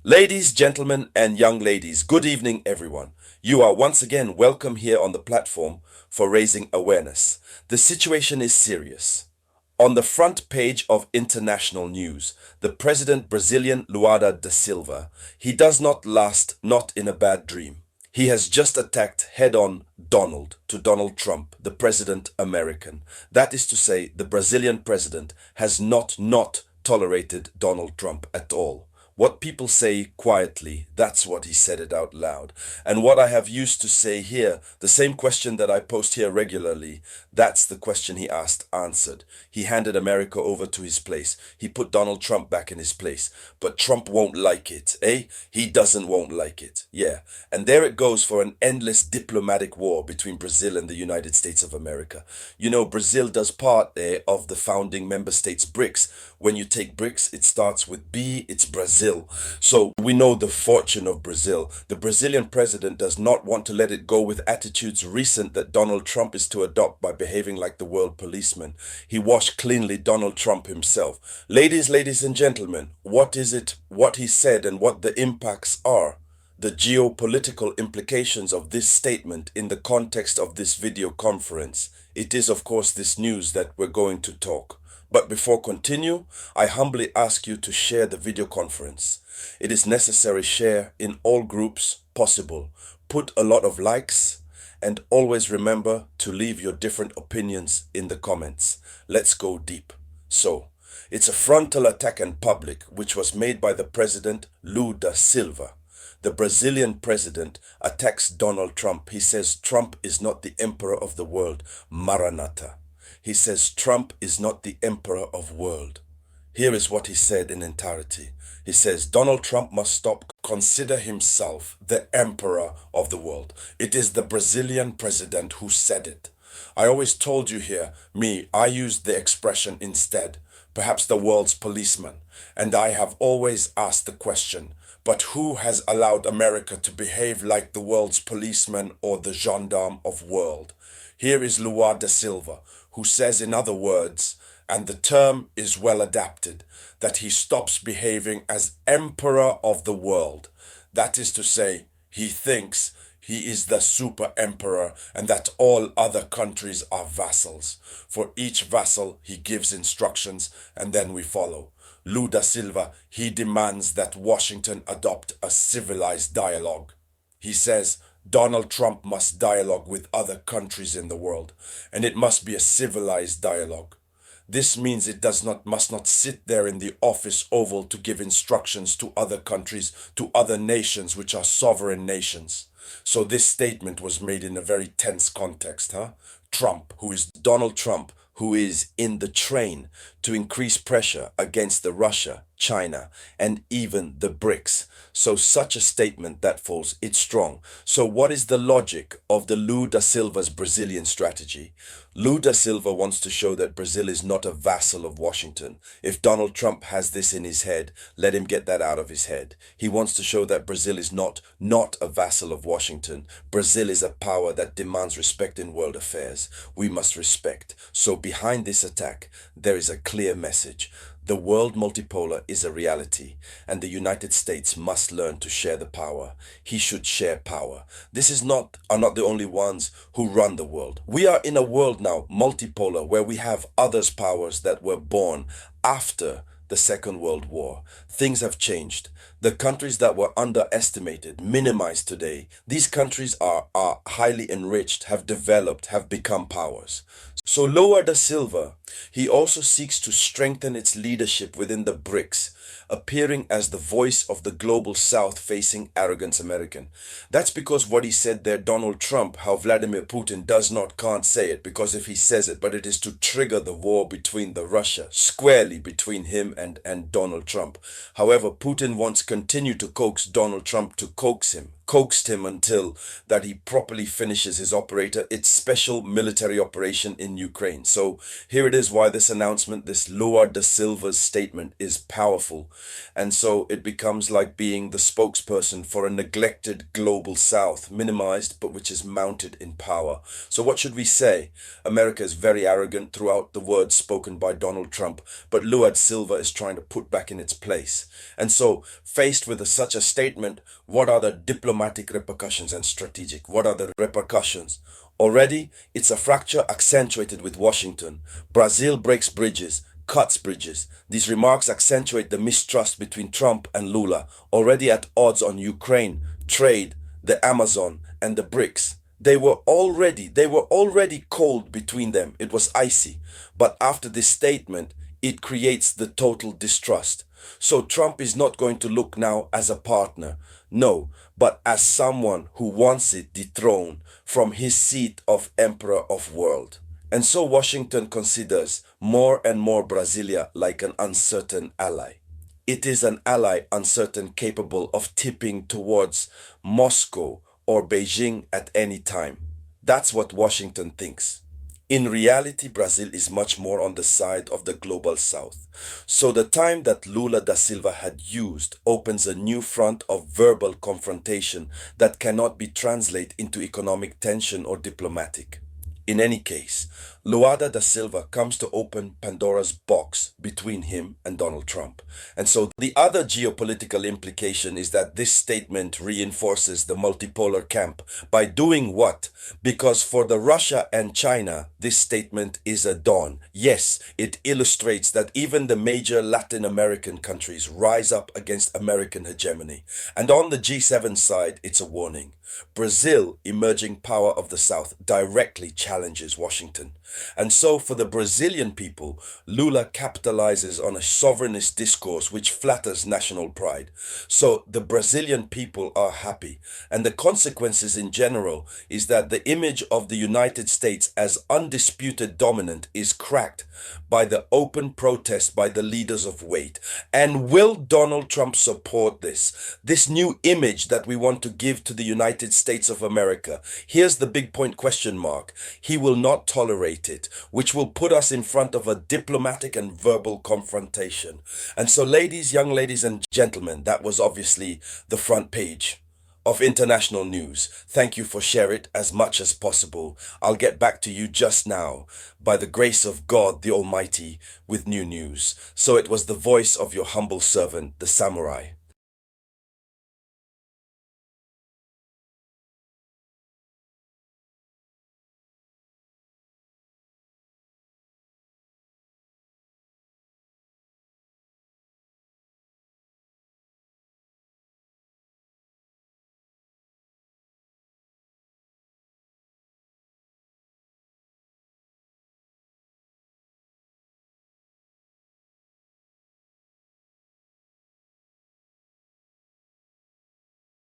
Ladies, gentlemen, and young ladies, good evening, everyone. You are once again welcome here on the platform for raising awareness. The situation is serious. On the front page of international news, the president Brazilian Lula da Silva, he does not last not in a bad dream. He has just attacked head-on Donald Trump, the president American. That is to say, the Brazilian president has not tolerated Donald Trump at all. What people say quietly, that's what he said it out loud. And what I have used to say here, the same question that I post here regularly, that's the question he answered. He handed America over to his place. He put Donald Trump back in his place. But Trump won't like it, eh? He won't like it. Yeah. And there it goes for an endless diplomatic war between Brazil and the United States of America. You know, Brazil does part of the founding member states BRICS. When you take BRICS, it starts with B, it's Brazil. So we know the fortune of Brazil. The Brazilian president does not want to let it go with attitudes recent that Donald Trump is to adopt by behaving like the world policeman. He washed cleanly Donald Trump himself. Ladies and gentlemen, what is it, what he said and what the impacts are? The geopolitical implications of this statement in the context of this video conference. It is of course this news that we're going to talk. But before continue, I humbly ask you to share the video conference. It is necessary share in all groups possible. Put a lot of likes and always remember to leave your different opinions in the comments. Let's go deep. So, it's a frontal attack in public which was made by the president Lula da Silva. The Brazilian president attacks Donald Trump. He says Trump is not the emperor of the world. Maranatha. He says Trump is not the emperor of world. Here is what he said in entirety. He says Donald Trump must stop, consider himself the emperor of the world. It is the Brazilian president who said it. I always told you here, I used the expression instead, perhaps the world's policeman. And I have always asked the question, but who has allowed America to behave like the world's policeman or the gendarme of world? Here is Lula da Silva, who says in other words, and the term is well adapted, that he stops behaving as emperor of the world. That is to say, he thinks he is the super emperor and that all other countries are vassals. For each vassal, he gives instructions and then we follow. Lula da Silva, he demands that Washington adopt a civilized dialogue. He says, Donald Trump must dialogue with other countries in the world, and it must be a civilized dialogue. This means it must not sit there in the office oval to give instructions to other countries, to other nations which are sovereign nations. So this statement was made in a very tense context, Donald Trump, who is in the train to increase pressure against the Russia, China, and even the BRICS. So such a statement that falls, it's strong. So what is the logic of the Lula da Silva's Brazilian strategy? Lula da Silva wants to show that Brazil is not a vassal of Washington. If Donald Trump has this in his head, let him get that out of his head. He wants to show that Brazil is not a vassal of Washington. Brazil is a power that demands respect in world affairs. We must respect. So behind this attack, there is a clear message. The world multipolar is a reality, and the United States must learn to share the power. He should share power. Are not the only ones who run the world. We are in a world now, multipolar, where we have others' powers that were born after the Second World War. Things have changed. The countries that were underestimated, minimized today, these countries are highly enriched, have developed, have become powers. So Lula da Silva, he also seeks to strengthen its leadership within the BRICS, appearing as the voice of the global south facing arrogant American. That's because what he said there, Donald Trump, how Vladimir Putin can't say it, because if he says it, but it is to trigger the war between the Russia, squarely between him and Donald Trump. However, Putin wants to continue to coax Donald Trump to coax him. coaxed him until that he properly finishes his its special military operation in Ukraine. So here it is why this announcement, this Lula da Silva's statement is powerful. And so it becomes like being the spokesperson for a neglected global South, minimized, but which is mounted in power. So what should we say? America is very arrogant throughout the words spoken by Donald Trump, but Lula da Silva is trying to put back in its place. And so, faced with such a statement, what are the diplomatic repercussions and strategic? What are the repercussions? Already, it's a fracture accentuated with Washington. Brazil breaks bridges, cuts bridges. These remarks accentuate the mistrust between Trump and Lula, already at odds on Ukraine, trade, the Amazon, and the BRICS. They were already cold between them. It was icy. But after this statement, it creates the total distrust. So Trump is not going to look now as a partner, no, but as someone who wants it dethroned from his seat of emperor of world. And so Washington considers more and more Brasilia like an uncertain ally. It is an ally uncertain, capable of tipping towards Moscow or Beijing at any time. That's what Washington thinks. In reality, Brazil is much more on the side of the global South. So the time that Lula da Silva had used opens a new front of verbal confrontation that cannot be translated into economic tension or diplomatic. In any case, Lula da Silva comes to open Pandora's box between him and Donald Trump. And so the other geopolitical implication is that this statement reinforces the multipolar camp. By doing what? Because for the Russia and China, this statement is a dawn. Yes, it illustrates that even the major Latin American countries rise up against American hegemony. And on the G7 side, it's a warning. Brazil, emerging power of the South, directly challenges Washington. And so for the Brazilian people, Lula capitalizes on a sovereignist discourse which flatters national pride. So the Brazilian people are happy. And the consequences in general is that the image of the United States as undisputed dominant is cracked by the open protest by the leaders of weight. And will Donald Trump support this? This new image that we want to give to the United States of America. Here's the big point question mark. He will not tolerate it, which will put us in front of a diplomatic and verbal confrontation. And so young ladies and gentlemen, that was obviously the front page of international news. Thank you for sharing it as much as possible. I'll get back to you just now, by the grace of God the Almighty, with new news. So it was the voice of your humble servant, the Samouraï.